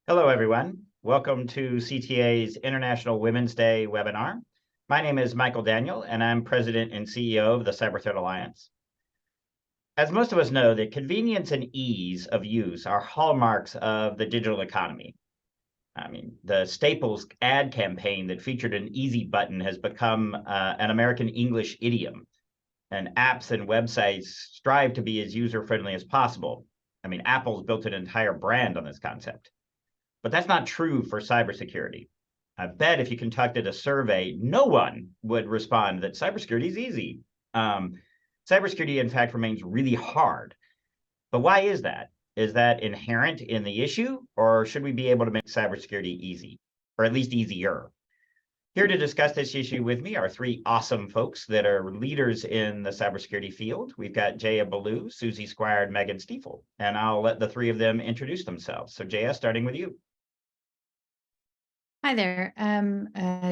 Hello, everyone. Welcome to CTA's International Women's Day webinar. My name is Michael Daniel, and I'm President and CEO of the Cyber Threat Alliance. As most of us know, the convenience and ease of use are hallmarks of the digital economy. I mean, the Staples ad campaign that featured an easy button has become an American English idiom, and apps and websites strive to be as user-friendly as possible. I mean, Apple's built an entire brand on this concept. But that's not true for cybersecurity. I bet if you conducted a survey, no one would respond that cybersecurity is easy. Cybersecurity, in fact, remains really hard. But why is that? Is that inherent in the issue, or should we be able to make cybersecurity easy, or at least easier? Here to discuss this issue with me are three awesome folks that are leaders in the cybersecurity field. We've got Jaya Baloo, Suzie Squier, and Megan Stifel, and I'll let the three of them introduce themselves. So Jaya, starting with you. Hi there,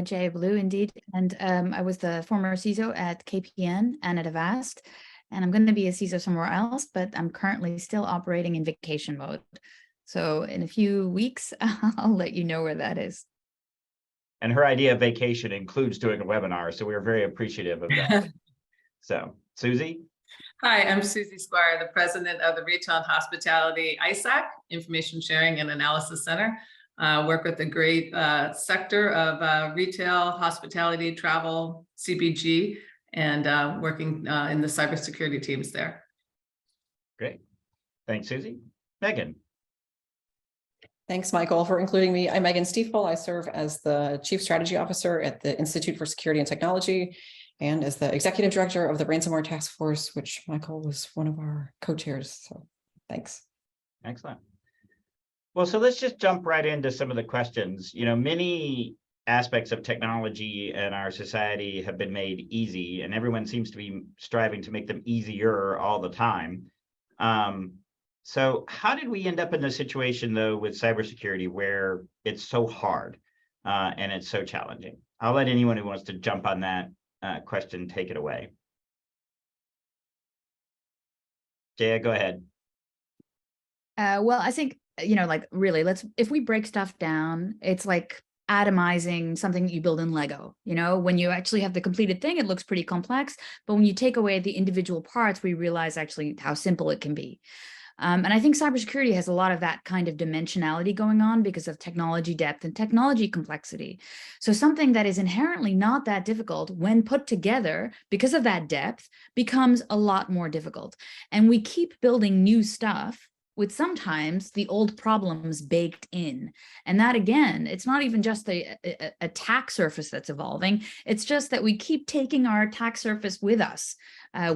Jaya Baloo indeed, and I was the former CISO at KPN and at Avast, and I'm going to be a CISO somewhere else, but I'm currently still operating in vacation mode. So in a few weeks, I'll let you know where that is. And her idea of vacation includes doing a webinar, so we're very appreciative of that. So, Suzie? Hi, I'm Suzie Squier, the president of the Retail and Hospitality ISAC, Information Sharing and Analysis Center. Work with a great sector of retail, hospitality, travel, CPG, and working in the cybersecurity teams there. Great. Thanks, Suzie. Megan. Thanks, Michael, for including me. I'm Megan Stifel. I serve as the Chief Strategy Officer at the Institute for Security and Technology and as the Executive Director of the Ransomware Task Force, which Michael was one of our co-chairs. So thanks. Excellent. Well, so let's just jump right into some of the questions. You know, many aspects of technology in our society have been made easy, and everyone seems to be striving to make them easier all the time. So how did we end up in the situation, though, with cybersecurity where it's so hard and it's so challenging? I'll let anyone who wants to jump on that question take it away. Jaya, go ahead. Well, I think, like really, if we break stuff down, it's like atomizing something that you build in Lego. When you actually have the completed thing, it looks pretty complex, but when you take away the individual parts, we realize actually how simple it can be. And I think cybersecurity has a lot of that kind of dimensionality going on because of technology depth and technology complexity. So something that is inherently not that difficult when put together because of that depth becomes a lot more difficult. And we keep building new stuff with sometimes the old problems baked in. And that, again, it's not even just the attack surface that's evolving. It's just that we keep taking our attack surface with us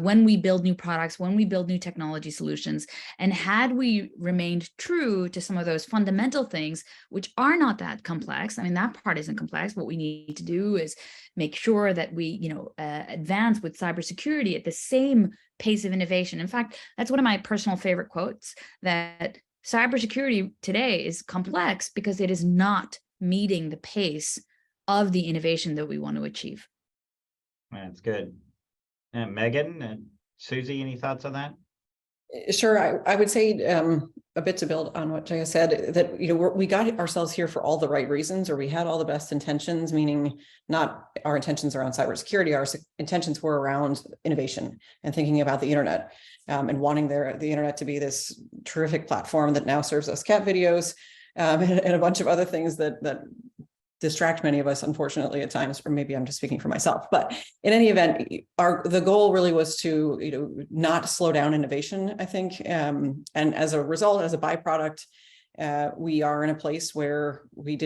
when we build new products, when we build new technology solutions. And had we remained true to some of those fundamental things, which are not that complex, I mean, that part isn't complex. What we need to do is make sure that we, advance with cybersecurity at the same pace of innovation. In fact, that's one of my personal favorite quotes, that cybersecurity today is complex because it is not meeting the pace of the innovation that we want to achieve. That's good. And Megan and Suzie, any thoughts on that? Sure. I would say a bit to build on what Jaya said, that we got ourselves here for all the right reasons, or we had all the best intentions, meaning not our intentions around cybersecurity. Our intentions were around innovation and thinking about the internet and wanting the internet to be this terrific platform that now serves us cat videos and a bunch of other things that distract many of us, unfortunately, at times, or maybe I'm just speaking for myself. But in any event, the goal really was to not slow down innovation, I think. And as a result, as a byproduct, we are in a place where we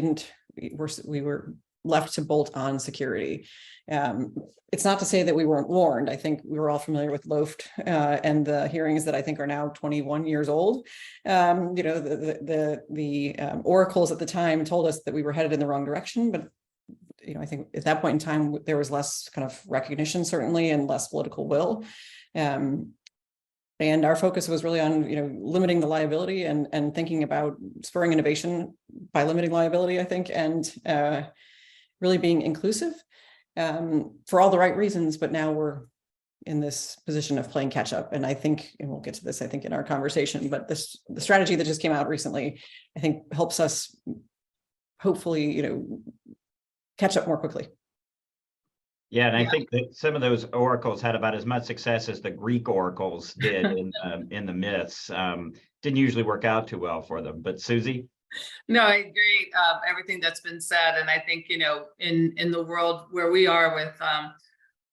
were left to bolt on security. It's not to say that we weren't warned. I think we were all familiar with LOFT and the hearings that I think are now 21 years old. The oracles at the time told us that we were headed in the wrong direction, but I think at that point in time there was less kind of recognition, certainly, and less political will. And our focus was really on limiting the liability and thinking about spurring innovation by limiting liability, I think, and really being inclusive for all the right reasons. But now we're in this position of playing catch up. And I think, and we'll get to this, I think, in our conversation, but the strategy that just came out recently, I think helps us hopefully, catch up more quickly. Yeah, and I think that some of those oracles had about as much success as the Greek oracles did in the myths. Didn't usually work out too well for them. But Suzie? No, I agree. Everything that's been said, and I think in the world where we are with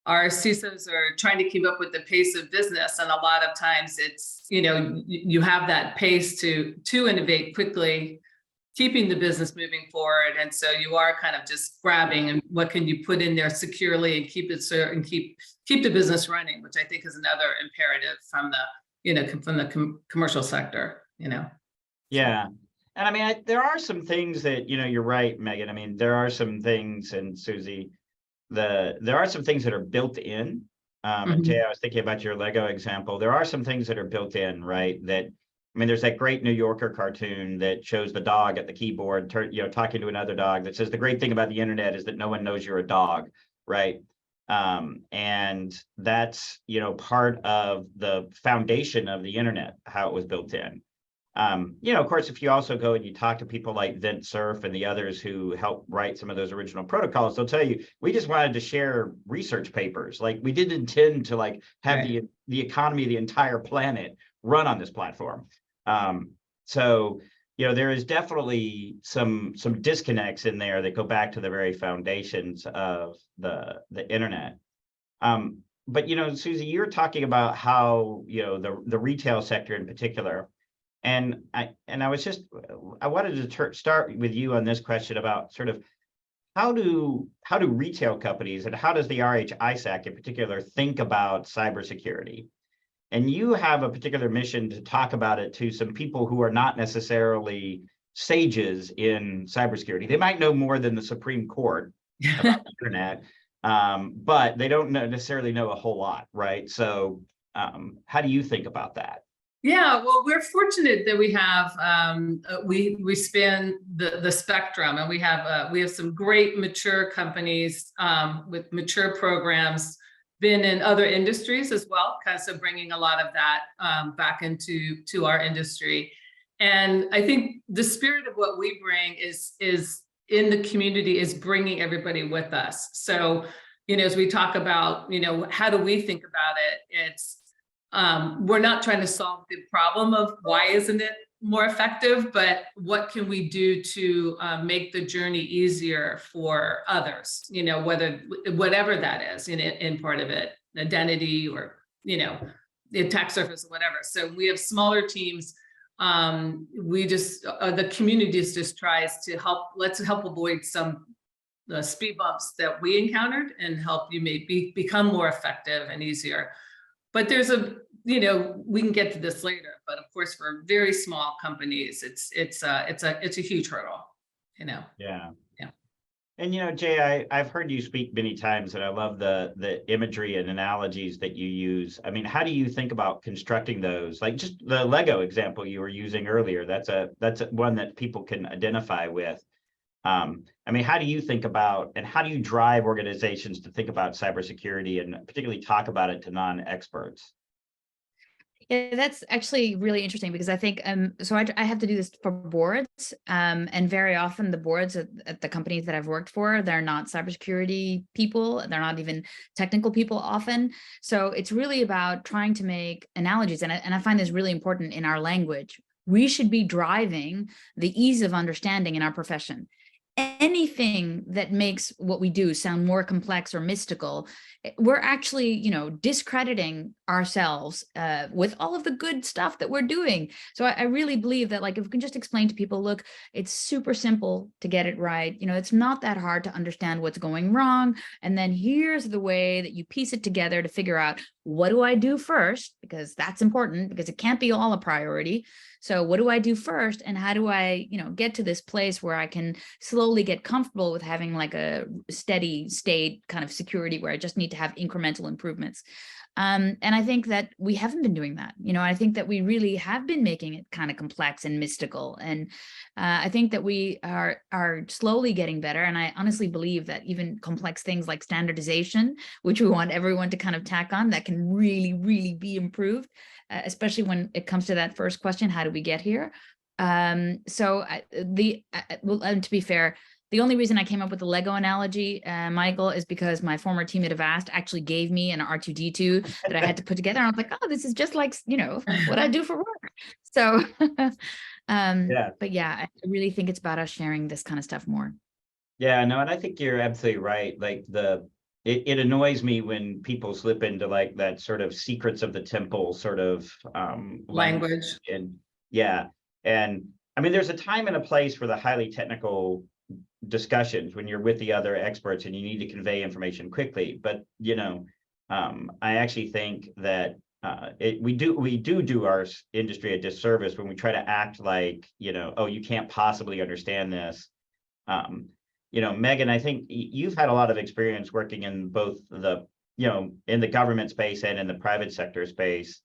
our CISOs are trying to keep up with the pace of business, and a lot of times it's you have that pace to innovate quickly, keeping the business moving forward, and so you are kind of just grabbing and what can you put in there securely and keep it and keep the business running, which I think is another imperative from the commercial sector. Yeah. And I mean, there are some things that, you're right, Megan. I mean, there are some things, and Suzie, there are some things that are built in. And Jay, I was thinking about your Lego example. There are some things that are built in, right? That, I mean, there's that great New Yorker cartoon that shows the dog at the keyboard, talking to another dog that says, the great thing about the internet is that no one knows you're a dog, right? And that's, part of the foundation of the internet, how it was built in. Of course, if you also go and you talk to people like Vint Cerf and the others who helped write some of those original protocols, they'll tell you, we just wanted to share research papers. Like, we didn't intend to have the economy of the entire planet run on this platform. So, there is definitely some disconnects in there that go back to the very foundations of the internet. But, Suzie, you're talking about how, the retail sector in particular. And I wanted to start with you on this question about sort of how do retail companies and how does the RH-ISAC in particular think about cybersecurity? And you have a particular mission to talk about it to some people who are not necessarily sages in cybersecurity. They might know more than the Supreme Court about the internet, but they don't necessarily know a whole lot, right? So how do you think about that? Yeah, well, we're fortunate that we have we span the spectrum, and we have some great mature companies with mature programs, been in other industries as well, kind of bringing a lot of that back into our industry. And I think the spirit of what we bring is in the community is bringing everybody with us. So as we talk about how do we think about it, it's we're not trying to solve the problem of why isn't it more effective, but what can we do to make the journey easier for others, whatever that is in part of it, identity or, the attack surface or whatever. So we have smaller teams. We just, the community just tries to let's help avoid some speed bumps that we encountered and help you maybe become more effective and easier. But there's we can get to this later, but of course, for very small companies, it's a huge hurdle, Yeah. And Jay, I've heard you speak many times, and I love the imagery and analogies that you use. I mean, how do you think about constructing those? Like just the Lego example you were using earlier. That's one that people can identify with. I mean, how do you think about, and how do you drive organizations to think about cybersecurity and particularly talk about it to non-experts? Yeah, that's actually really interesting because I think so I have to do this for boards, and very often the boards at the companies that I've worked for, they're not cybersecurity people, they're not even technical people often. So it's really about trying to make analogies, and I find this really important in our language. We should be driving the ease of understanding in our profession. Anything that makes what we do sound more complex or mystical, we're actually, discrediting ourselves with all of the good stuff that we're doing. So I really believe that, if we can just explain to people, look, it's super simple to get it right. It's not that hard to understand what's going wrong. And then here's the way that you piece it together to figure out, what do I do first? Because that's important, because it can't be all a priority. So what do I do first? And how do I, get to this place where I can slowly get comfortable with having a steady state kind of security where I just need to have incremental improvements. And I think that we haven't been doing that. I think that we really have been making it kind of complex and mystical. And I think that we are slowly getting better. And I honestly believe that even complex things like standardization, which we want everyone to kind of tack on, that can really, really be improved, especially when it comes to that first question, how do we get here? And to be fair, the only reason I came up with the Lego analogy, Michael, is because my former team at Avast actually gave me an R2D2 that I had to put together. And I was like, oh, this is just like, what I do for work. So, but yeah, I really think it's about us sharing this kind of stuff more. Yeah, no, and I think you're absolutely right. Like it annoys me when people slip into like that sort of secrets of the temple sort of Language. And yeah, and I mean, there's a time and a place for the highly technical discussions when you're with the other experts and you need to convey information quickly. But I actually think that we do our industry a disservice when we try to act like oh, you can't possibly understand this. Megan, I think you've had a lot of experience working in both the in the government space and in the private sector space.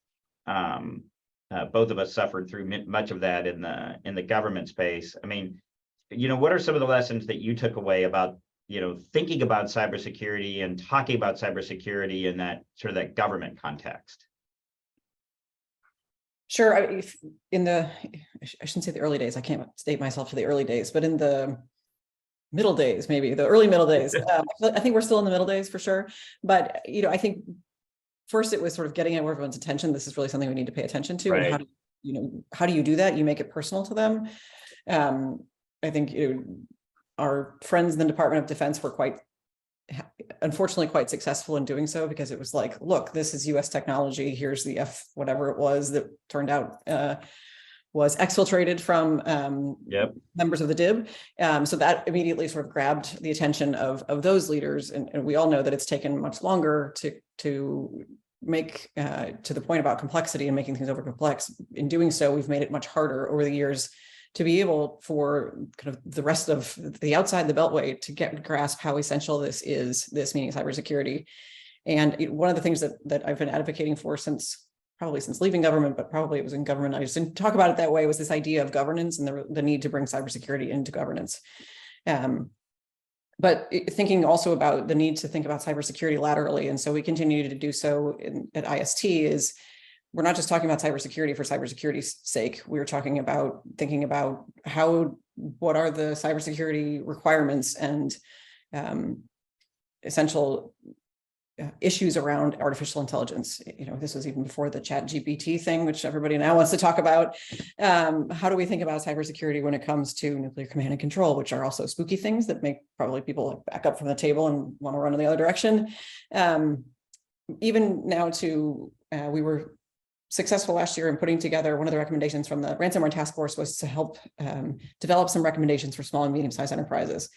Both of us suffered through much of that in the government space. I mean, what are some of the lessons that you took away about, thinking about cybersecurity and talking about cybersecurity in that sort of that government context? Sure. I shouldn't say the early days. I can't state myself to the early days, but in the middle days, maybe the early middle days. I think we're still in the middle days for sure. But, I think first it was sort of getting everyone's attention. This is really something we need to pay attention to. Right. And how do you do that? You make it personal to them. I think our friends in the Department of Defense were unfortunately quite successful in doing so, because it was like, look, this is US technology. Here's the whatever it was that turned out was exfiltrated from members of the DIB. So that immediately sort of grabbed the attention of those leaders. And we all know that it's taken much longer to make to the point about complexity and making things over complex. In doing so, we've made it much harder over the years to be able for kind of the rest of the outside the beltway to grasp how essential this meaning cybersecurity. And one of the things that I've been advocating for probably since leaving government, but probably it was in government, I just didn't talk about it that way, was this idea of governance and the need to bring cybersecurity into governance. But thinking also about the need to think about cybersecurity laterally. And so we continue to do so at IST is, we're not just talking about cybersecurity for cybersecurity's sake. We're thinking about what are the cybersecurity requirements and essential issues around artificial intelligence. This was even before the ChatGPT thing, which everybody now wants to talk about. How do we think about cybersecurity when it comes to nuclear command and control, which are also spooky things that make probably people back up from the table and want to run in the other direction. Even now we were successful last year in putting together one of the recommendations from the ransomware task force was to help develop some recommendations for small and medium-sized enterprises.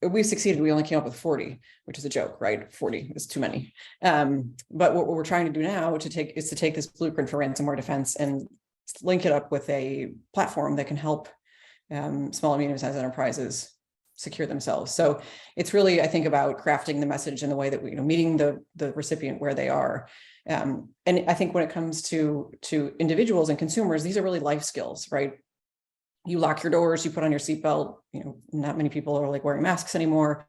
We succeeded. We only came up with 40, which is a joke, right? 40 is too many. But what we're trying to do now is to take this blueprint for ransomware defense and link it up with a platform that can help small and medium-sized enterprises secure themselves. So it's really, I think, about crafting the message in the way that meeting the recipient where they are. And I think when it comes to individuals and consumers, these are really life skills, right? You lock your doors, you put on your seatbelt. Not many people are like wearing masks anymore,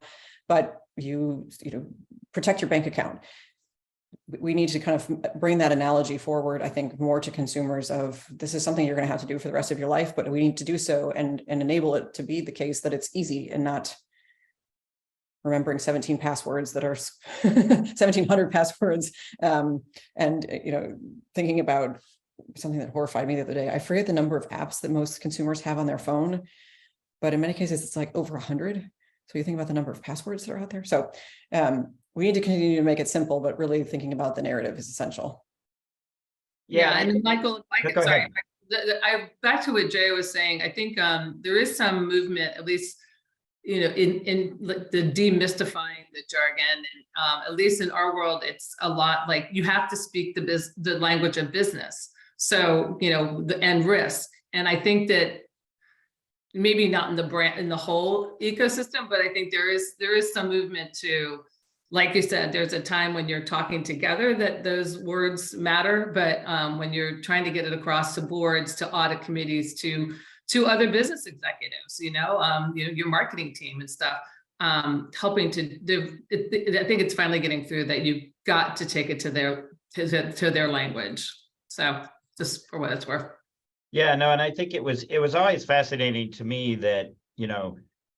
but you protect your bank account. We need to kind of bring that analogy forward, I think, more to consumers of this is something you're going to have to do for the rest of your life, but we need to do so and enable it to be the case that it's easy and not remembering 17 passwords that are 1,700 passwords. Thinking about something that horrified me the other day. I forget the number of apps that most consumers have on their phone, but in many cases it's like over 100. So you think about the number of passwords that are out there. So we need to continue to make it simple, but really thinking about the narrative is essential. Yeah, and Michael, sorry, back to what Jaya was saying. I think there is some movement, at least in the demystifying the jargon, and at least in our world, it's a lot like you have to speak the language of business. So and risk, and I think that maybe not in the whole ecosystem, but I think there is some movement to like you said, there's a time when you're talking together that those words matter, but when you're trying to get it across to boards, to audit committees, to other business executives, your marketing team and stuff, helping to do, I think it's finally getting through that you've got to take it to their language. So just for what it's worth. Yeah, no, and I think it was always fascinating to me that,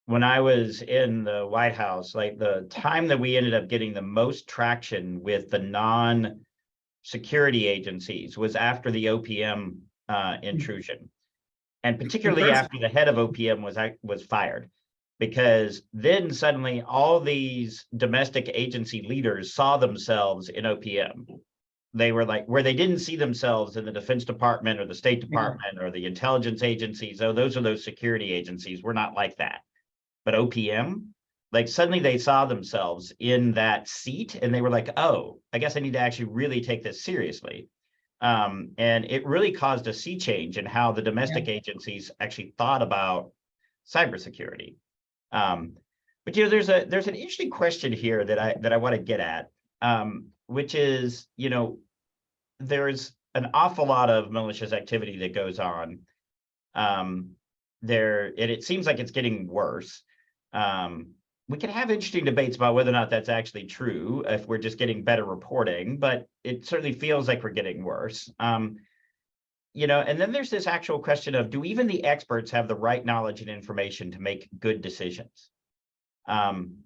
when I was in the White House, like the time that we ended up getting the most traction with the non-security agencies was after the OPM intrusion. And particularly after the head of OPM was fired, because then suddenly all these domestic agency leaders saw themselves in OPM. They were like, where they didn't see themselves in the Defense Department or the State Department or the intelligence agencies. Oh, those are those security agencies. We're not like that. But OPM, like suddenly they saw themselves in that seat and they were like, oh, I guess I need to actually really take this seriously. And it really caused a sea change in how the domestic agencies actually thought about cybersecurity. But there's an interesting question here that I want to get at, which is, there's an awful lot of malicious activity that goes on there, and it seems like it's getting worse. We can have interesting debates about whether or not that's actually true, if we're just getting better reporting, but it certainly feels like we're getting worse. And then there's this actual question of, do even the experts have the right knowledge and information to make good decisions? And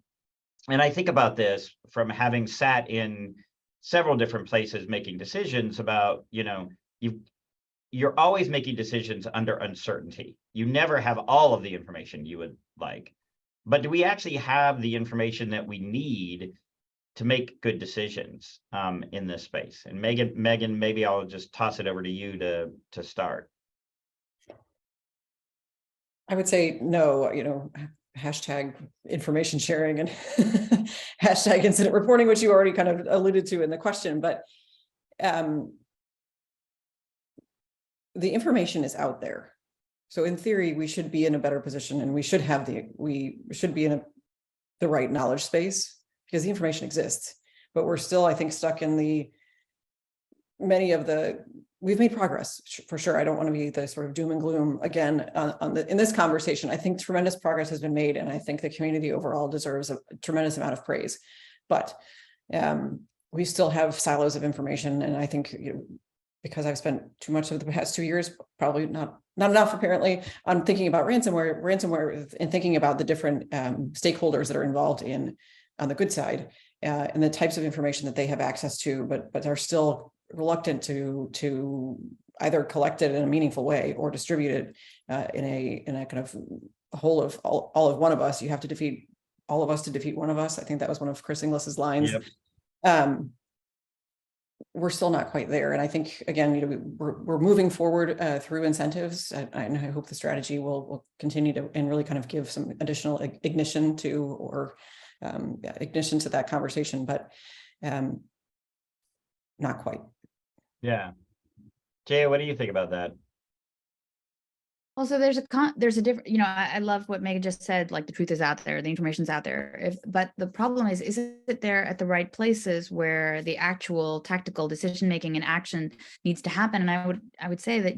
I think about this from having sat in several different places making decisions about, you're always making decisions under uncertainty. You never have all of the information you would like. But do we actually have the information that we need to make good decisions in this space? And Megan, maybe I'll just toss it over to you to start. I would say no, hashtag information sharing and hashtag incident reporting, which you already kind of alluded to in the question, but the information is out there. So in theory, we should be in a better position, and we should be in the right knowledge space because the information exists. But we're still, I think, stuck in we've made progress for sure. I don't want to be the sort of doom and gloom again in this conversation. I think tremendous progress has been made, and I think the community overall deserves a tremendous amount of praise. But we still have silos of information, and I think because I've spent too much of the past 2 years, probably not enough apparently, on thinking about ransomware and thinking about the different stakeholders that are involved on the good side and the types of information that they have access to, but are still reluctant to either collect it in a meaningful way or distribute it in a kind of whole of all of one of us. You have to defeat all of us to defeat one of us. I think that was one of Chris Inglis's lines. Yep. We're still not quite there. And I think, again, we're moving forward through incentives. I hope the strategy will continue to and really kind of give some additional ignition to that conversation, but not quite. Yeah. Jaya, what do you think about that? Well, so there's a different, I love what Megan just said, like the truth is out there, the information's out there. But the problem is it there at the right places where the actual tactical decision-making and action needs to happen? And I would say that,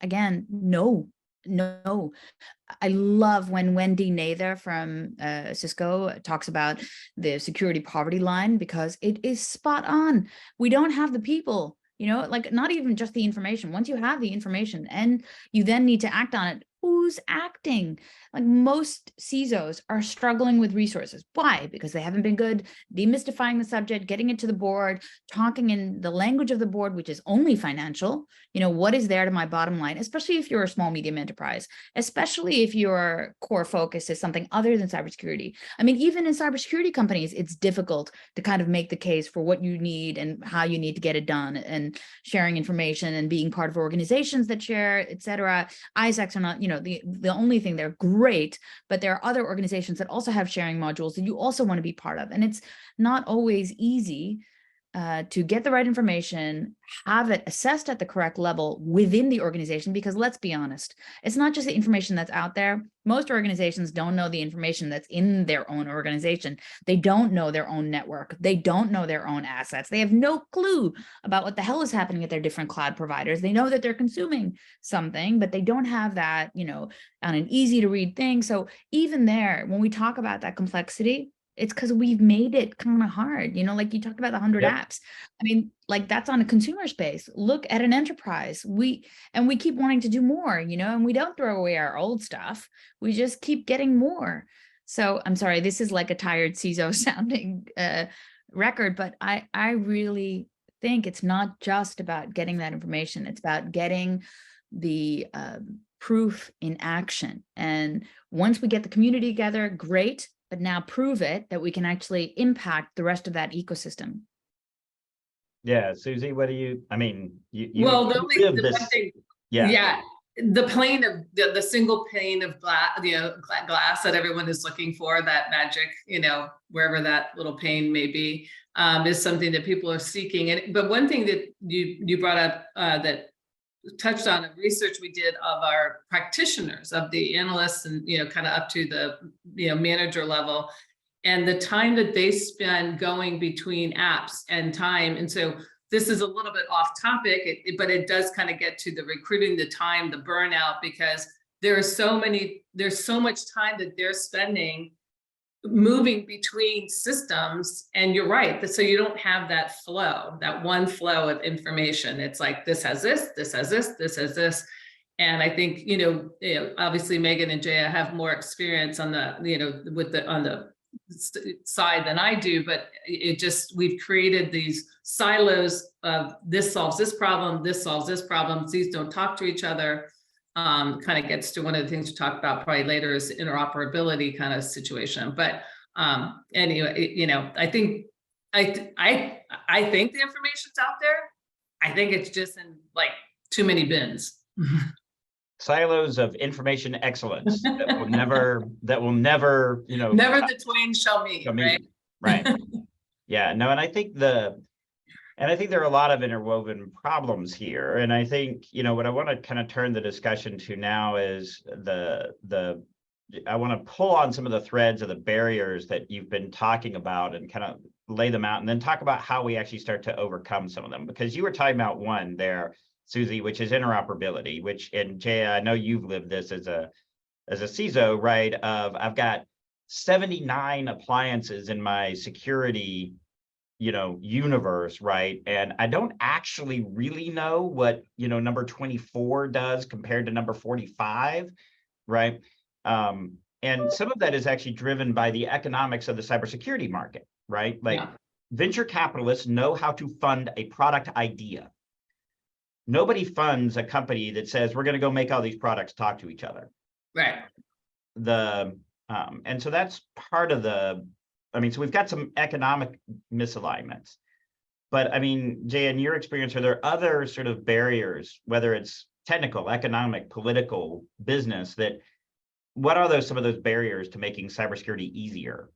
again, no. I love when Wendy Nather from Cisco talks about the security poverty line, because it is spot on. We don't have the people. Like not even just the information. Once you have the information and you then need to act on it, who's acting? Like most CISOs are struggling with resources. Why? Because they haven't been good demystifying the subject, getting it to the board, talking in the language of the board, which is only financial. What is there to my bottom line, especially if you're a small, medium enterprise, especially if your core focus is something other than cybersecurity. I mean, even in cybersecurity companies, it's difficult to kind of make the case for what you need and how you need to get it done, and sharing information and being part of organizations that share, et cetera. ISACs are not, the only thing. They're great, but there are other organizations that also have sharing modules that you also want to be part of. And it's not always easy. to get the right information, have it assessed at the correct level within the organization, because let's be honest, it's not just the information that's out there. Most organizations don't know the information that's in their own organization. They don't know their own network. They don't know their own assets. They have no clue about what the hell is happening at their different cloud providers. They know that they're consuming something, but they don't have that, on an easy to read thing. So even there, when we talk about that complexity, it's because we've made it kind of hard, like you talked about the 100 Yep. apps. I mean, like that's on a consumer space. Look at an enterprise. We keep wanting to do more, and we don't throw away our old stuff. We just keep getting more. So I'm sorry, this is like a tired CISO sounding record, but I really think it's not just about getting that information. It's about getting the proof in action. And once we get the community together, great. But now prove it that we can actually impact the rest of that ecosystem. Yeah, Suzie, what do you? I mean, you Well, live the this. one thing, Yeah. the plane of the single pane of glass, glass that everyone is looking for, that magic, wherever that little pane may be, is something that people are seeking. But one thing that you brought up that touched on a research we did of our practitioners, of the analysts, and kind of up to the manager level, and the time that they spend going between apps and time. And so this is a little bit off topic, but it does kind of get to the recruiting, the time, the burnout, because there's so much time that they're spending moving between systems. And you're right, so you don't have that flow, that one flow of information. It's like, this has this, this has this, this has this. And I think, obviously Megan and Jaya have more experience on the, on the side than I do, but we've created these silos of this solves this problem, this solves this problem. These don't talk to each other. Kind of gets to one of the things we talk about probably later is interoperability kind of situation. But anyway, I think the information's out there. I think it's just in like too many bins. Silos of information excellence that will never, never the twain shall meet, right? Right. Yeah, no, and I think there are a lot of interwoven problems here. And I think, what I want to kind of turn the discussion to now is I want to pull on some of the threads of the barriers that you've been talking about and kind of lay them out, and then talk about how we actually start to overcome some of them. Because you were talking about one there, Suzie, which is interoperability, and Jaya, I know you've lived this as a CISO, right? I've got 79 appliances in my security universe, right? And I don't actually really know what number 24 does compared to number 45, right? And some of that is actually driven by the economics of the cybersecurity market, right? Like venture capitalists know how to fund a product idea. Nobody funds a company that says we're going to go make all these products talk to each other, right? And so that's part of so we've got some economic misalignments, but Jay, in your experience, are there other sort of barriers, whether it's technical, economic, political, business, what are some of those barriers to making cybersecurity easier?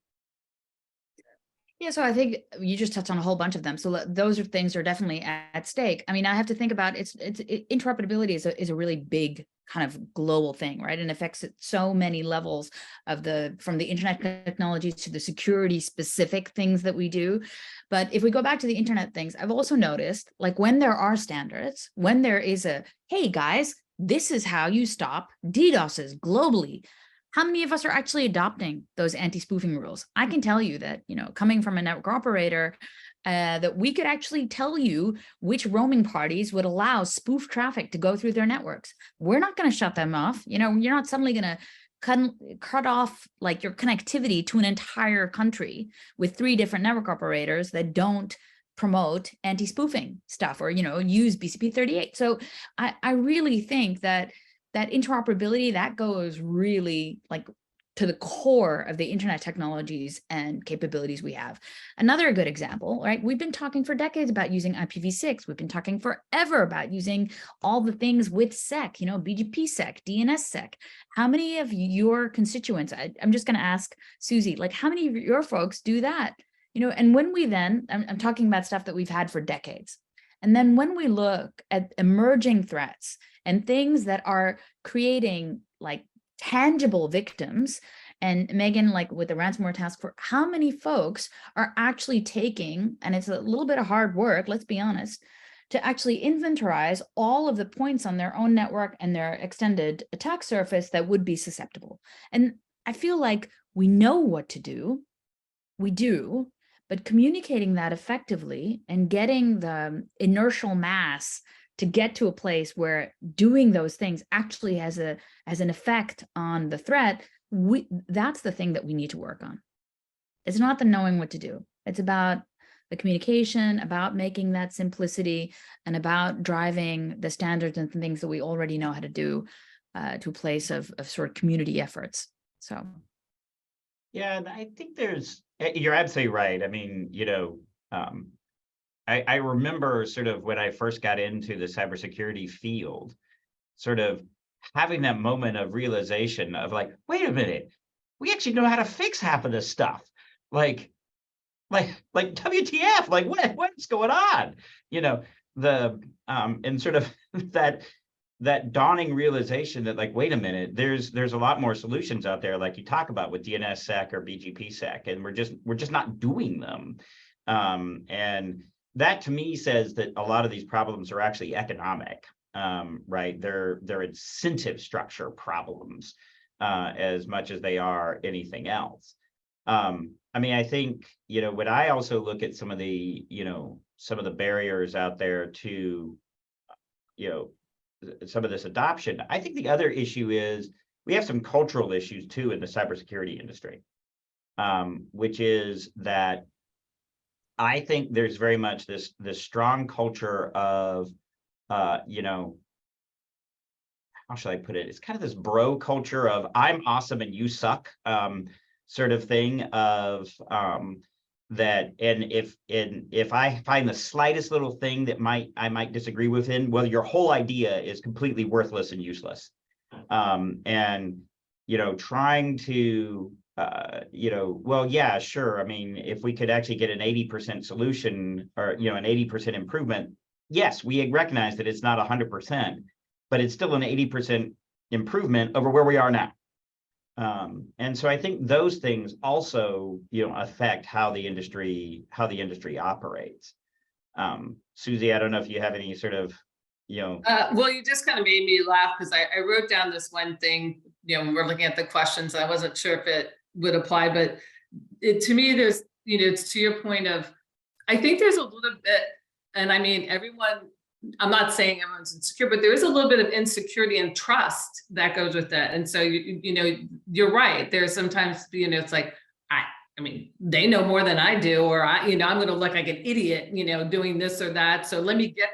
Yeah, so I think you just touched on a whole bunch of them. So those are things that are definitely at stake. I have to think about interoperability is a really big kind of global thing, right? And affects so many levels from the internet technologies to the security specific things that we do. But if we go back to the internet things, I've also noticed, like when there are standards, when there is hey guys, this is how you stop DDoSes globally. How many of us are actually adopting those anti-spoofing rules? I can tell you that, coming from a network operator, that we could actually tell you which roaming parties would allow spoof traffic to go through their networks. We're not going to shut them off. You're not suddenly going to cut off like your connectivity to an entire country with 3 different network operators that don't promote anti-spoofing stuff or, use BCP38. So I really think that interoperability, that goes really like to the core of the internet technologies and capabilities we have. Another good example, right? We've been talking for decades about using IPv6. We've been talking forever about using all the things with SEC, BGP-SEC, DNS-SEC. How many of your constituents, I'm just going to ask Suzie, like how many of your folks do that? And when we then, I'm talking about stuff that we've had for decades. And then when we look at emerging threats and things that are creating like tangible victims, and Megan, like with the ransomware task force, how many folks are actually taking, and it's a little bit of hard work, let's be honest, to actually inventorize all of the points on their own network and their extended attack surface that would be susceptible. And I feel like we know what to do. We do, but communicating that effectively and getting the inertial mass to get to a place where doing those things actually has an effect on the threat, that's the thing that we need to work on. It's not the knowing what to do. It's about the communication, about making that simplicity, and about driving the standards and things that we already know how to do to a place of sort of community efforts. So. Yeah, and I think you're absolutely right. I mean, I remember sort of when I first got into the cybersecurity field, sort of having that moment of realization of like, wait a minute, we actually know how to fix half of this stuff. Like WTF, like what's going on? And sort of that dawning realization that like, wait a minute, there's a lot more solutions out there, like you talk about with DNSSEC or BGPsec, and we're just not doing them. And that to me says that a lot of these problems are actually economic, right? They're incentive structure problems as much as they are anything else. I mean, I think, when I also look at some of the barriers out there to, some of this adoption, I think the other issue is we have some cultural issues too in the cybersecurity industry, which is that I think there's very much this strong culture of, how should I put it? It's kind of this bro culture of I'm awesome and you suck, sort of thing of that. And if I find the slightest little thing that I might disagree with well, your whole idea is completely worthless and useless. And trying to well, yeah, sure. I mean, if we could actually get an 80% solution or an 80% improvement, yes, we recognize that it's not 100%, but it's still an 80% improvement over where we are now. And so I think those things also, affect how the industry operates. Suzie, I don't know if you have any sort of, well, you just kind of made me laugh because I wrote down this one thing, when we're looking at the questions, I wasn't sure if it would apply, but to me, there's, it's to your point of, I think there's a little bit, and I mean, I'm not saying everyone's insecure, but there is a little bit of insecurity and trust that goes with that. And so, you're right. There's sometimes, it's like, I mean, they know more than I do, or I'm going to look like an idiot, doing this or that. So let me get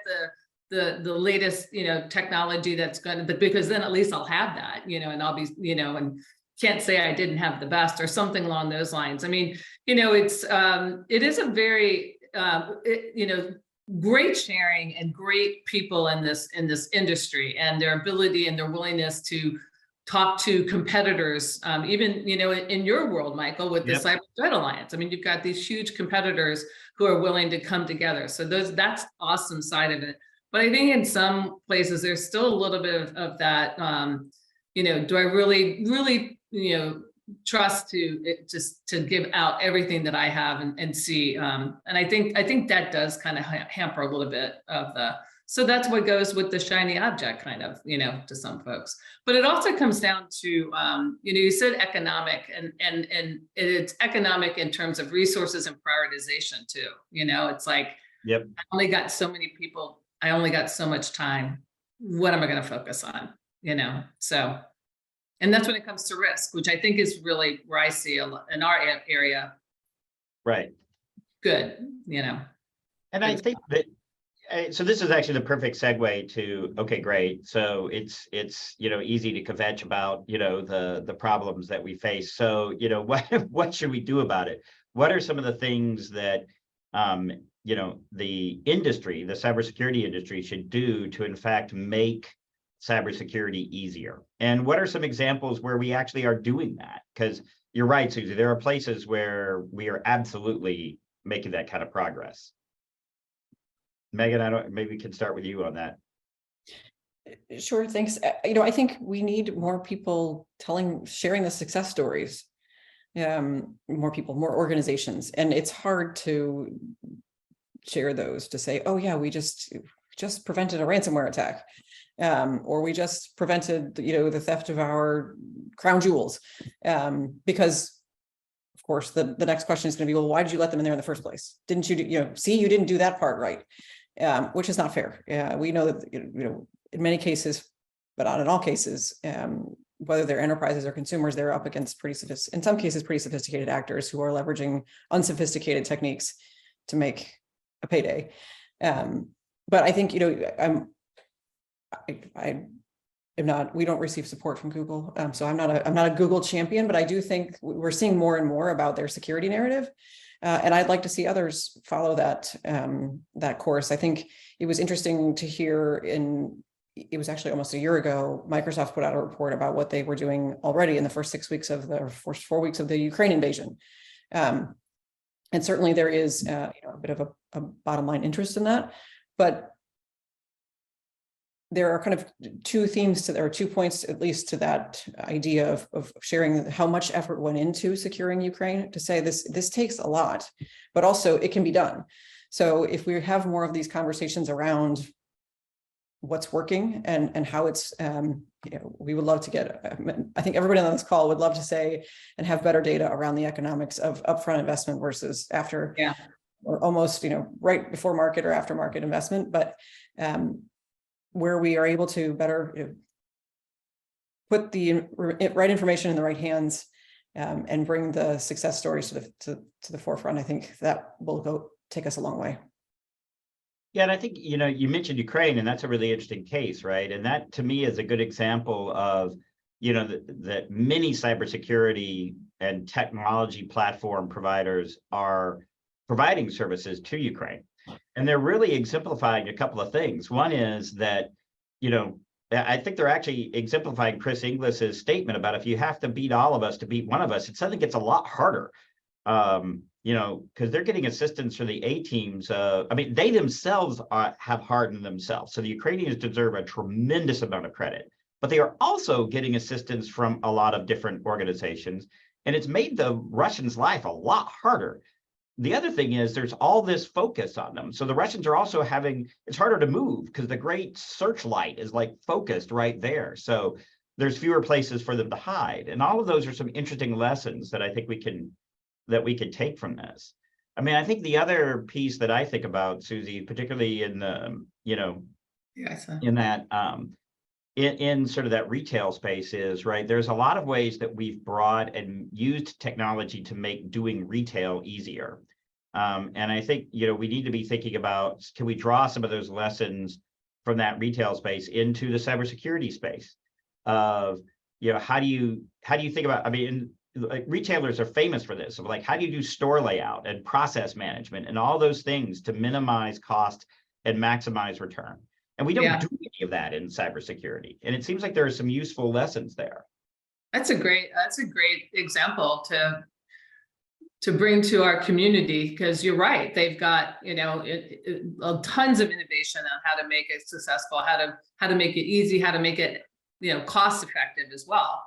the latest, technology that's going to, because then at least I'll have that, and I'll be, and can't say I didn't have the best or something along those lines. I mean, it is a very, great sharing and great people in this industry, and their ability and their willingness to talk to competitors, even in your world, Michael, with the Cyber Threat Alliance. I mean, you've got these huge competitors who are willing to come together. So that's the awesome side of it. But I think in some places there's still a little bit of that. Do I really trust to give out everything that I have and see, and I think that does kind of hamper a little bit of so that's what goes with the shiny object kind of, to some folks. But it also comes down to, you said economic, and it's economic in terms of resources and prioritization too. It's like, I only got so many people, I only got so much time. What am I going to focus on? So. And that's when it comes to risk, which I think is really where I see in our area. Right. Good, And I think that, so this is actually the perfect segue to, okay, great. So it's easy to kvetch about, the problems that we face. So, what should we do about it? What are some of the things that, the industry, the cybersecurity industry should do to, in fact, make cybersecurity easier? And what are some examples where we actually are doing that? Because you're right, Suzie, there are places where we are absolutely making that kind of progress. Megan, maybe we can start with you on that. Sure, thanks. I think we need more people sharing the success stories. More people, more organizations, and it's hard to share those, to say, oh yeah, we just prevented a ransomware attack, or we just prevented the theft of our crown jewels, because of course the next question is going to be, well, why did you let them in there in the first place? Didn't you see, you didn't do that part right, which is not fair. We know that in many cases, but not in all cases, whether they're enterprises or consumers, they're up against in some cases pretty sophisticated actors who are leveraging unsophisticated techniques to make a payday. But I think we don't receive support from Google, so I'm not a Google champion, but I do think we're seeing more and more about their security narrative, and I'd like to see others follow that course. I think it was interesting to hear it was actually almost a year ago, Microsoft put out a report about what they were doing already in the first first 4 weeks of the Ukraine invasion. And certainly there is a bit of a bottom line interest in that, but there are kind of two points at least to that idea of sharing how much effort went into securing Ukraine, to say this takes a lot, but also it can be done. So if we have more of these conversations around what's working and how it's, we would love to get, I think everybody on this call would love to say and have better data around the economics of upfront investment versus after, or almost, right before market or after market investment, but where we are able to better put the right information in the right hands, and bring the success stories to the forefront. I think that will take us a long way. Yeah, and I think, you mentioned Ukraine, and that's a really interesting case, right? And that, to me, is a good example of, that many cybersecurity and technology platform providers are providing services to Ukraine. And they're really exemplifying a couple of things. One is that, I think they're actually exemplifying Chris Inglis's statement about if you have to beat all of us to beat one of us, it suddenly gets a lot harder. Because they're getting assistance from the A teams. They themselves have hardened themselves. So the Ukrainians deserve a tremendous amount of credit, but they are also getting assistance from a lot of different organizations. And it's made the Russians' life a lot harder. The other thing is there's all this focus on them. So the Russians are also it's harder to move because the great searchlight is like focused right there. So there's fewer places for them to hide. And all of those are some interesting lessons that I think we could take from this. I think the other piece that I think about, Suzie, particularly in the, in that, in sort of that retail space is, right, there's a lot of ways that we've brought and used technology to make doing retail easier. And I think, we need to be thinking about, can we draw some of those lessons from that retail space into the cybersecurity space of, how do you think about, like retailers are famous for this. So like, how do you do store layout and process management and all those things to minimize cost and maximize return? And we don't do any of that in cybersecurity. And it seems like there are some useful lessons there. That's a great example to bring to our community, because you're right. They've got, tons of innovation on how to make it successful, how to make it easy, how to make it, cost effective as well.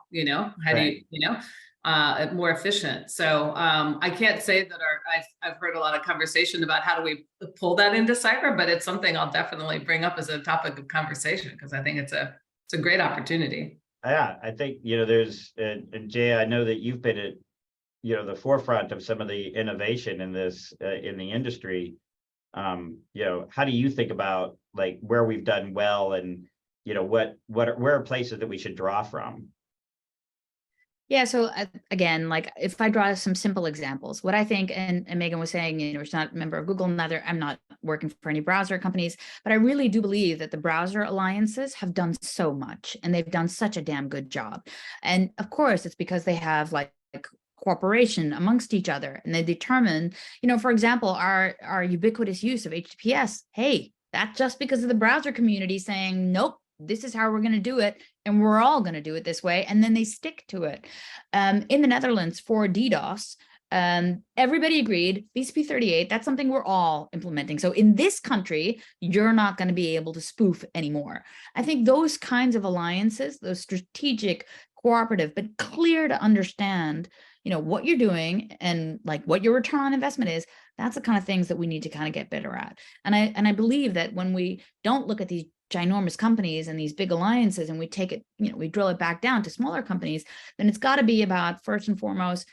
How do you, more efficient. So I can't say that I've heard a lot of conversation about how do we pull that into cyber, but it's something I'll definitely bring up as a topic of conversation, because I think it's a great opportunity. Yeah, I think, there's, and Jaya, I know that you've been at, the forefront of some of the innovation in this, in the industry. How do you think about like where we've done well and, where are places that we should draw from? Yeah. So again, like if I draw some simple examples, what I think, and Megan was saying, she's not a member of Google, I'm not working for any browser companies, but I really do believe that the browser alliances have done so much and they've done such a damn good job. And of course, it's because they have like cooperation amongst each other, and they determine, for example, our ubiquitous use of HTTPS. Hey, that's just because of the browser community saying, nope, this is how we're going to do it, and we're all going to do it this way, and then they stick to it. In the Netherlands, for DDoS, Everybody agreed, BCP 38, that's something we're all implementing. So in this country, you're not going to be able to spoof anymore. I think those kinds of alliances, those strategic, cooperative, but clear to understand, what you're doing and like what your return on investment is, that's the kind of things that we need to kind of get better at. And I believe that when we don't look at these ginormous companies and these big alliances and we take it, we drill it back down to smaller companies, then it's got to be about, first and foremost,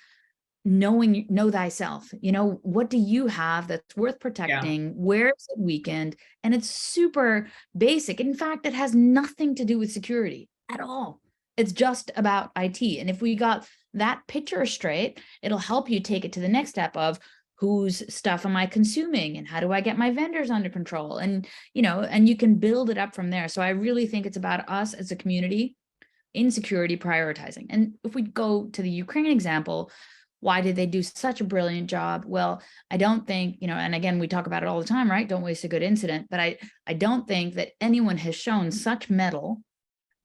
know thyself. What do you have that's worth protecting? Where is it weakened? And it's super basic. In fact, it has nothing to do with security at all. It's just about IT. And if we got that picture straight, it'll help you take it to the next step of whose stuff am I consuming and how do I get my vendors under control? And, and you can build it up from there. So I really think it's about us as a community in security prioritizing. And if we go to the Ukraine example, why did they do such a brilliant job? Well, I don't think, and again, we talk about it all the time, right? Don't waste a good incident. But I don't think that anyone has shown such mettle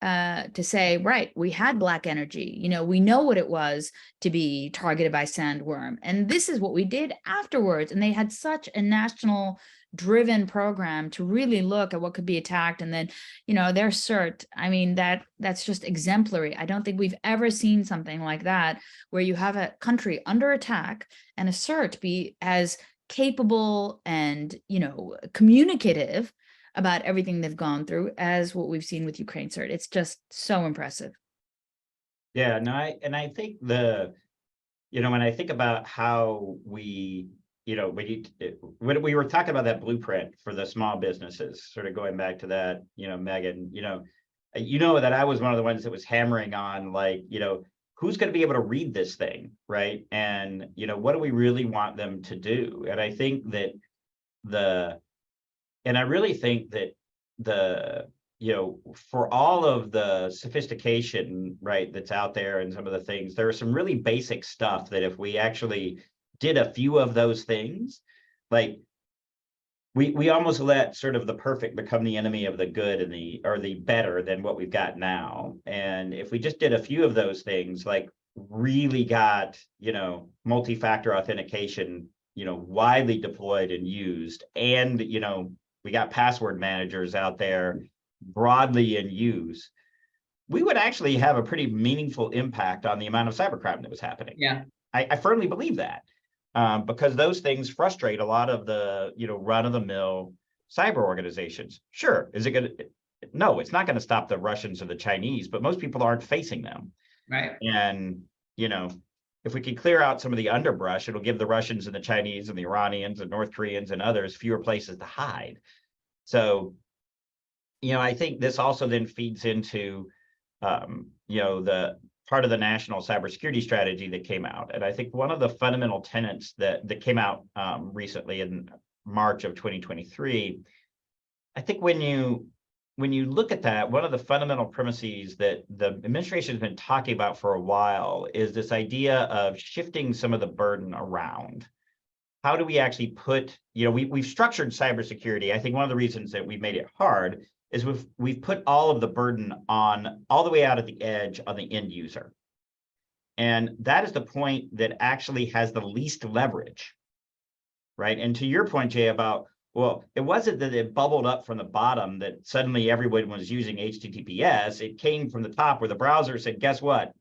to say, right, we had black energy, we know what it was to be targeted by sandworm. And this is what we did afterwards. And they had such a national driven program to really look at what could be attacked. And then, their CERT, I mean, that's just exemplary. I don't think we've ever seen something like that, where you have a country under attack and a CERT be as capable and, communicative about everything they've gone through as what we've seen with Ukraine CERT. It's just so impressive. Yeah, no, I think when I think about how we, when we were talking about that blueprint for the small businesses, sort of going back to that, Megan, that I was one of the ones that was hammering on, like, who's going to be able to read this thing, right? And, what do we really want them to do? And I think that I really think that for all of the sophistication, right, that's out there and some of the things, there are some really basic stuff that if we actually did a few of those things, like we almost let sort of the perfect become the enemy of the good and the better than what we've got now. And if we just did a few of those things, like really got, multi-factor authentication, widely deployed and used, and, we got password managers out there broadly in use, we would actually have a pretty meaningful impact on the amount of cybercrime that was happening. Yeah, I firmly believe that, because those things frustrate a lot of the, run-of-the-mill cyber organizations. Sure, is it going to? No, it's not going to stop the Russians or the Chinese, but most people aren't facing them. right. And, if we can clear out some of the underbrush, it'll give the Russians and the Chinese and the Iranians and North Koreans and others fewer places to hide. So, I think this also then feeds into, the part of the national cybersecurity strategy that came out. And I think one of the fundamental tenets that came out recently in March of 2023, I think when you look at that, one of the fundamental premises that the administration has been talking about for a while is this idea of shifting some of the burden around. How do we actually put, we've structured cybersecurity. I think one of the reasons that we've made it hard is we've put all of the burden on all the way out at the edge on the end user. And that is the point that actually has the least leverage, right? And to your point, Jay, about, well, it wasn't that it bubbled up from the bottom that suddenly everyone was using HTTPS. It came from the top where the browser said, guess what?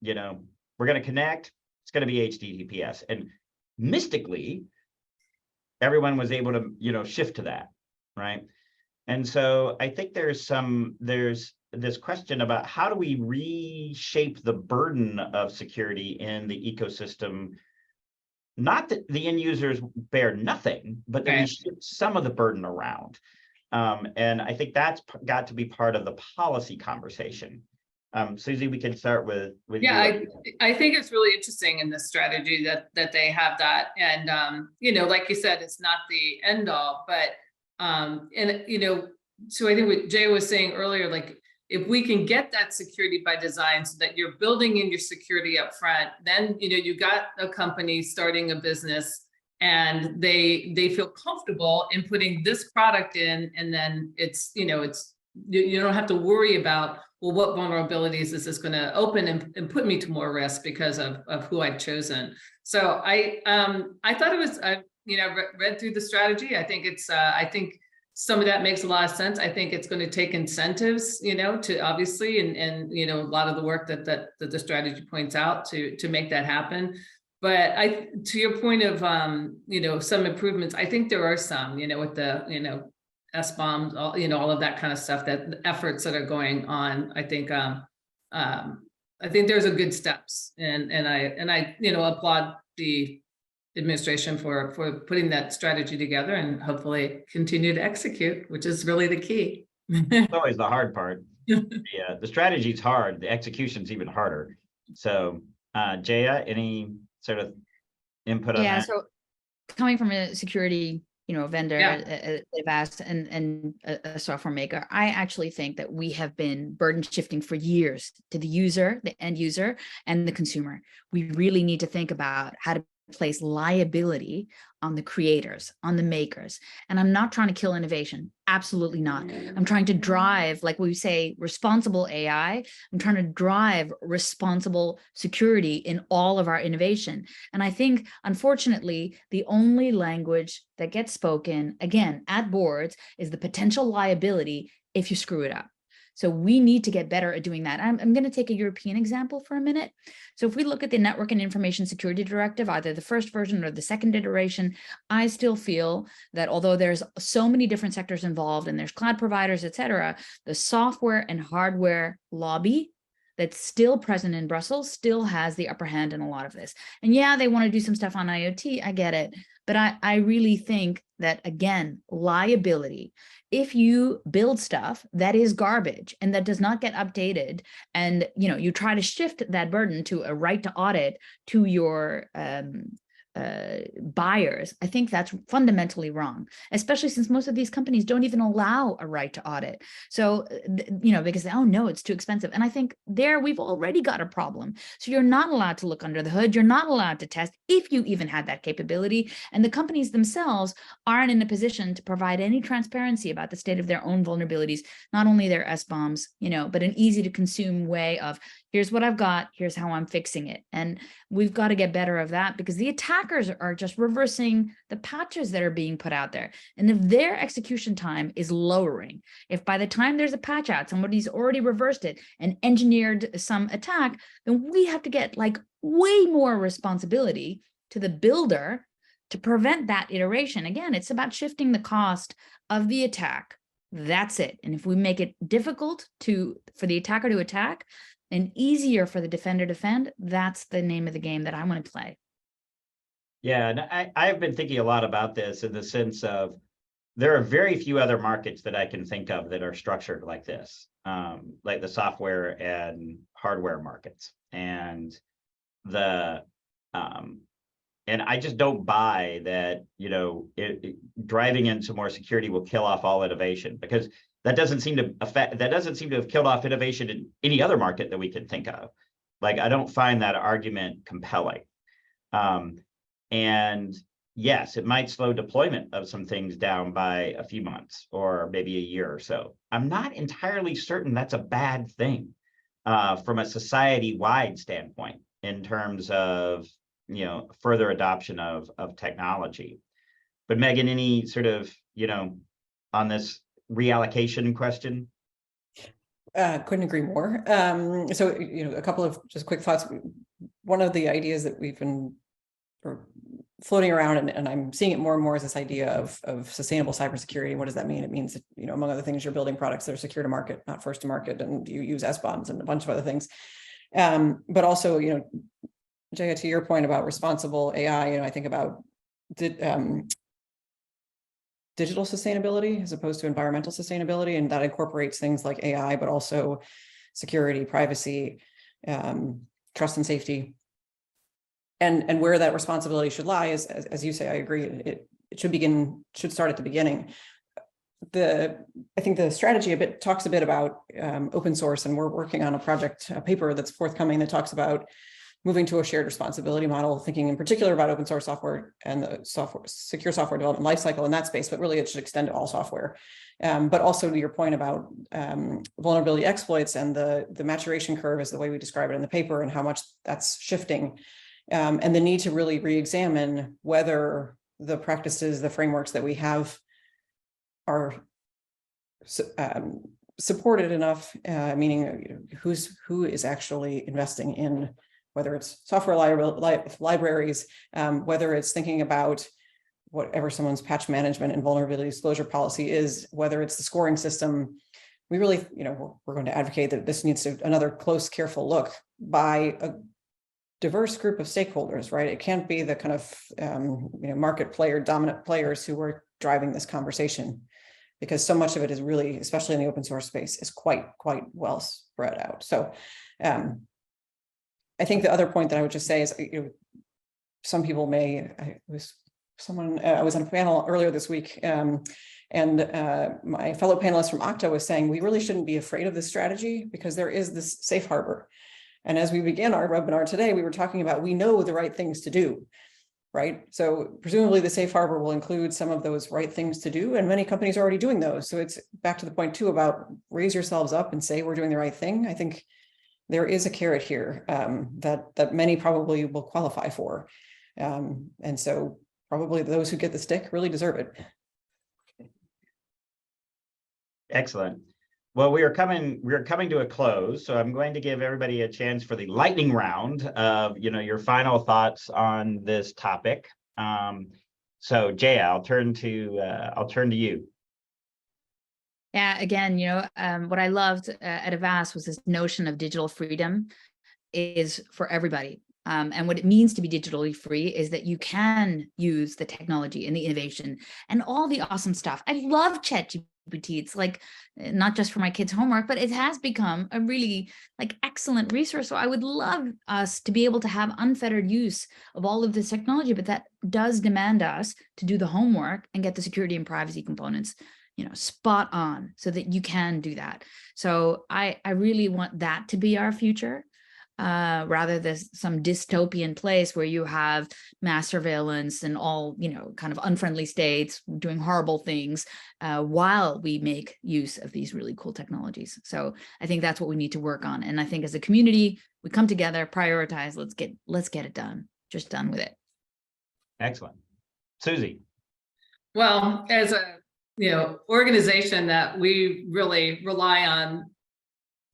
We're going to connect. It's going to be HTTPS. And mystically, everyone was able to, shift to that, right? And so I think there's this question about how do we reshape the burden of security in the ecosystem. Not that the end users bear nothing, but that we shift some of the burden around. And I think that's got to be part of the policy conversation. Suzie, we can start with yeah, you. I think it's really interesting in this strategy that they have that. And, like you said, it's not the end all, but, so I think what Jay was saying earlier, like, if we can get that security by design so that you're building in your security up front, then, you got a company starting a business and they feel comfortable in putting this product in, and then it's, you don't have to worry about well, what vulnerabilities is this going to open and put me to more risk because of who I've chosen? So I thought it was, read through the strategy. I think I think some of that makes a lot of sense. I think it's going to take incentives, to obviously, and a lot of the work that the strategy points out to make that happen. But to your point of, some improvements, I think there are some, with the, SBOMs, all of that kind of stuff, that the efforts that are going on. I think there's a good steps, and I applaud the administration for putting that strategy together and hopefully continue to execute, which is really the key. It's always the hard part. Yeah, the strategy's hard, the execution's even harder. So Jaya, any sort of input on that? So coming from a security vendor, Yeah. they've asked, and a software maker, I actually think that we have been burden shifting for years to the user, the end user, and the consumer. We really need to think about how to place liability on the creators, on the makers. And I'm not trying to kill innovation. Absolutely not. I'm trying to drive, like we say, responsible AI. I'm trying to drive responsible security in all of our innovation. And I think, unfortunately, the only language that gets spoken, again, at boards, is the potential liability if you screw it up. So we need to get better at doing that. I'm going to take a European example for a minute. So if we look at the Network and Information Security Directive, either the first version or the second iteration, I still feel that although there's so many different sectors involved and there's cloud providers, et cetera, the software and hardware lobby that's still present in Brussels still has the upper hand in a lot of this. And yeah, they want to do some stuff on IoT, I get it. But I really think that, again, liability, if you build stuff that is garbage and that does not get updated, and you try to shift that burden to a right to audit to your buyers, I think that's fundamentally wrong, especially since most of these companies don't even allow a right to audit. So, because, oh no, it's too expensive. And I think there we've already got a problem. So you're not allowed to look under the hood. You're not allowed to test if you even had that capability. And the companies themselves aren't in a position to provide any transparency about the state of their own vulnerabilities, not only their SBOMs, but an easy to consume way of, here's what I've got, here's how I'm fixing it. And we've got to get better of that, because the attackers are just reversing the patches that are being put out there. And if their execution time is lowering, if by the time there's a patch out, somebody's already reversed it and engineered some attack, then we have to get way more responsibility to the builder to prevent that iteration. Again, it's about shifting the cost of the attack. That's it. And if we make it difficult for the attacker to attack, and easier for the defender to defend, that's the name of the game that I want to play. Yeah, and I've been thinking a lot about this in the sense of there are very few other markets that I can think of that are structured like this, like the software and hardware markets. And and I just don't buy that, driving into more security will kill off all innovation, because that doesn't seem to have killed off innovation in any other market that we can think of. I don't find that argument compelling. And yes, it might slow deployment of some things down by a few months or maybe a year or so. I'm not entirely certain that's a bad thing from a society-wide standpoint in terms of further adoption of technology. But Megan, any sort of on this reallocation question? Couldn't agree more. So, a couple of just quick thoughts. One of the ideas that we've been floating around, and I'm seeing it more and more, is this idea of sustainable cybersecurity. What does that mean? It means that, among other things, you're building products that are secure to market, not first to market, and you use SBOMs and a bunch of other things. But also, Jaya, to your point about responsible AI, I think about digital sustainability as opposed to environmental sustainability, and that incorporates things like AI, but also security, privacy, trust and safety. And where that responsibility should lie is, as you say, I agree, it should start at the beginning. I think the strategy talks a bit about open source, and we're working on a paper that's forthcoming that talks about moving to a shared responsibility model, thinking in particular about open source software and the secure software development lifecycle in that space, but really it should extend to all software. But also to your point about vulnerability exploits and the maturation curve is the way we describe it in the paper and how much that's shifting. And the need to really re-examine whether the practices, the frameworks that we have are supported enough, meaning who is actually investing in, whether it's software libraries, whether it's thinking about whatever someone's patch management and vulnerability disclosure policy is, whether it's the scoring system. We really, we're going to advocate that this needs another close, careful look by a diverse group of stakeholders, right? It can't be the kind of market player, dominant players who are driving this conversation, because so much of it is really, especially in the open source space, is quite well spread out. So I think the other point that I would just say is, some people I was on a panel earlier this week, and my fellow panelist from Okta was saying, we really shouldn't be afraid of this strategy because there is this safe harbor. And as we began our webinar today, we were talking about, we know the right things to do, right? So presumably the safe harbor will include some of those right things to do, and many companies are already doing those. So it's back to the point too about raise yourselves up and say, we're doing the right thing. I think there is a carrot here that many probably will qualify for. And so probably those who get the stick really deserve it. Excellent. Well, we are coming to a close, so I'm going to give everybody a chance for the lightning round of, your final thoughts on this topic. So Jaya, I'll turn to you. Yeah, again, what I loved at Avast was this notion of digital freedom is for everybody. And what it means to be digitally free is that you can use the technology and the innovation and all the awesome stuff. I love ChatGPT. It's like not just for my kids' homework, but it has become a really excellent resource. So I would love us to be able to have unfettered use of all of this technology, but that does demand us to do the homework and get the security and privacy components spot on so that you can do that. So I really want that to be our future. Rather than some dystopian place where you have mass surveillance and all, kind of unfriendly states doing horrible things while we make use of these really cool technologies. So I think that's what we need to work on. And I think as a community, we come together, prioritize, let's get it done, just done with it. Excellent. Suzie. Well, as a organization that we really rely on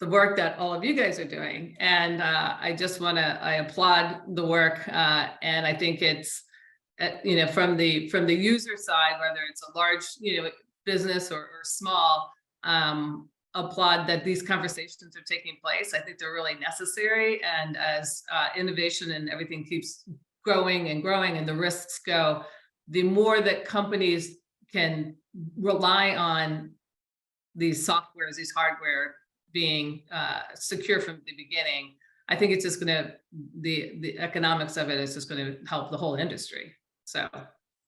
the work that all of you guys are doing. And I applaud the work. And I think it's, from the user side, whether it's a large, business or small, applaud that these conversations are taking place. I think they're really necessary. And as innovation and everything keeps growing and growing and the risks go, the more that companies can rely on these softwares, these hardware being secure from the beginning, I think it's just going to, the economics of it is just going to help the whole industry. So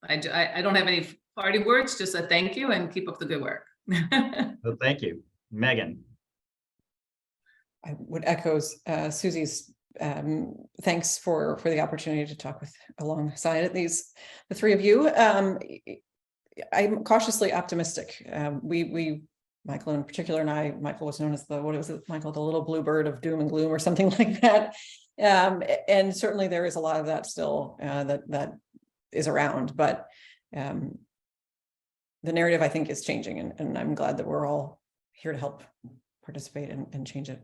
I don't have any party words, just a thank you and keep up the good work. Well, thank you. Megan. I would echo Suzie's thanks for the opportunity to talk alongside the three of you. I'm cautiously optimistic. Michael in particular and I, Michael was known as the little blue bird of doom and gloom or something like that. And certainly there is a lot of that still that is around, but the narrative I think is changing, and I'm glad that we're all here to help participate and change it.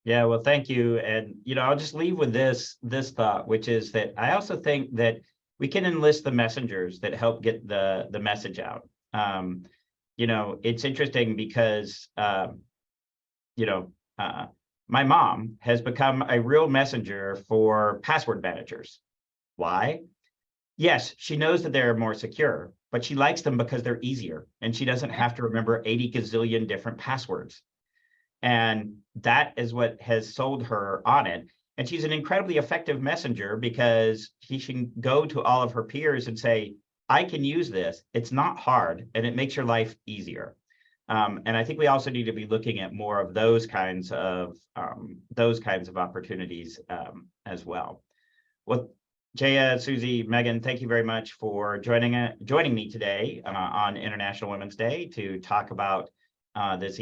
Yeah, well, thank you. And, I'll just leave with this thought, which is that I also think that we can enlist the messengers that help get the message out. It's interesting because, my mom has become a real messenger for password managers. Why? Yes, she knows that they're more secure, but she likes them because they're easier and she doesn't have to remember 80 gazillion different passwords. And that is what has sold her on it. And she's an incredibly effective messenger because she can go to all of her peers and say, I can use this. It's not hard and it makes your life easier. And I think we also need to be looking at more of those kinds of opportunities as well. Well, Jaya, Suzie, Megan, thank you very much for joining me today on International Women's Day to talk about this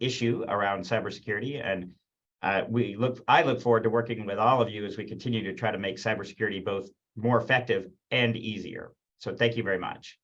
issue around cybersecurity. And I look forward to working with all of you as we continue to try to make cybersecurity both more effective and easier. So thank you very much.